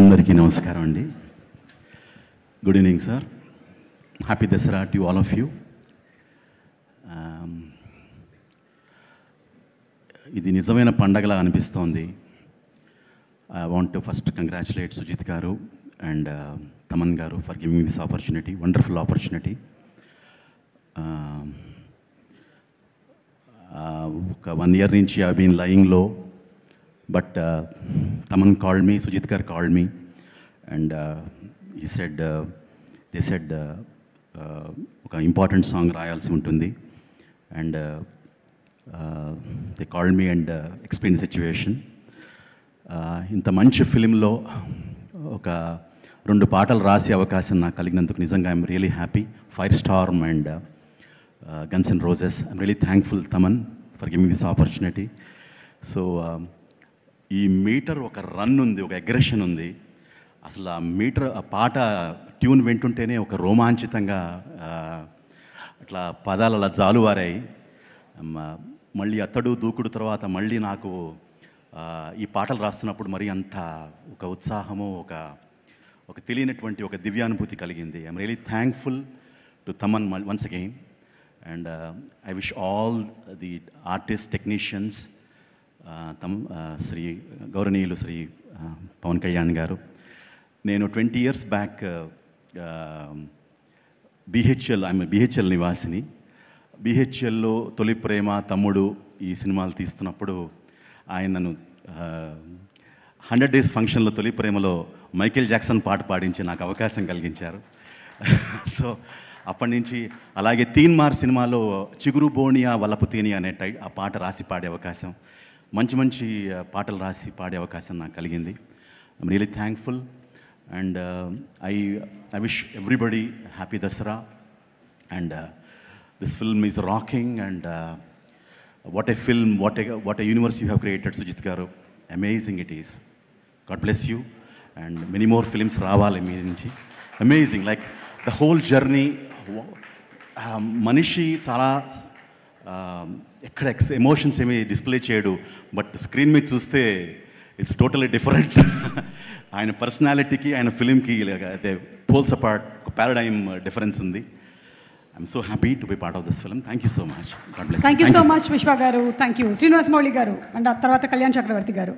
అందరికీ నమస్కారం అండి. Good evening sir. Happy Dasara to all of you. ఇది నిజమైన పండగలా అనిపిస్తోంది. I want to first congratulate Sujith గారు అండ్ తమన్ గారు for giving this opportunity, wonderful opportunity. ఒక 1 year నుంచి I been lying low, but Taman called me, Sujit Gar called me, and he said, they said oka important song rayalsi untundi, and they called me and explained the situation. Inta manchi film lo oka 2 పాటలు రాసే అవకాశం నాకు కలిగినందుకు నిజంగా I'm really happy. Fire Storm and guns and roses. I'm really thankful Thaman for giving this opportunity. So ఈ metre ఒక run ఉంది, ఒక aggression ఉంది. అసలు ఆ మీటర్, ఆ పాట ట్యూన్ వింటుంటేనే ఒక రోమాంచితంగా అట్లా పదాలు అలా జాలువారాయి. మళ్ళీ అత్తడు దూకుడు తర్వాత మళ్ళీ నాకు ఈ పాటలు రాస్తున్నప్పుడు మరి అంత ఒక ఉత్సాహము, ఒక తెలియనటువంటి ఒక దివ్యానుభూతి కలిగింది. I'm really thankful to Thaman once again, and I wish all the artist, technicians, Shri గౌరవనీయులు శ్రీ పవన్ కళ్యాణ్ గారు. నేను 20 years బ్యాక్ బిహెచ్ఎల్ నివాసిని. బిహెచ్ఎల్లో తొలి ప్రేమ, తమ్ముడు ఈ సినిమాలు తీస్తున్నప్పుడు ఆయన నన్ను 100 days ఫంక్షన్లో తొలి ప్రేమలో మైకేల్ జాక్సన్ పాట పాడించి నాకు అవకాశం కలిగించారు. సో అప్పటి నుంచి అలాగే తీన్మార్ సినిమాలో చిగురు బోనియా వలపు తేని అనే ఆ పాట రాసి పాడే అవకాశం, మంచి పాటలు రాసి పాడే అవకాశం నాకు కలిగింది. I'm really thankful, and I wish everybody happy Dasara. And this film is rocking, and what a film, what a universe you have created Sujith గారు. Amazing it is. God bless you, and many more films రావాలి మీ నుంచి. Amazing, like the whole journey. మనిషి చాలా ఎక్కడ emotions ఏమీ display చేయడు, but screen మీద చూస్తే ఇట్స్ టోటలీ డిఫరెంట్. ఆయన పర్సనాలిటీకి, ఆయన ఫిలింకి అయితే పోల్స్ అపార్ట్, ఒక పారాడైమ్ డిఫరెన్స్ ఉంది. I'm so happy to be part of this film. Thank you so much. God bless. Thank you so much విశ్వ గారు. థ్యాంక్ యూ శ్రీనివాస్ మౌళి గారు, అండ్ ఆ తర్వాత కళ్యాణ్ చక్రవర్తి గారు.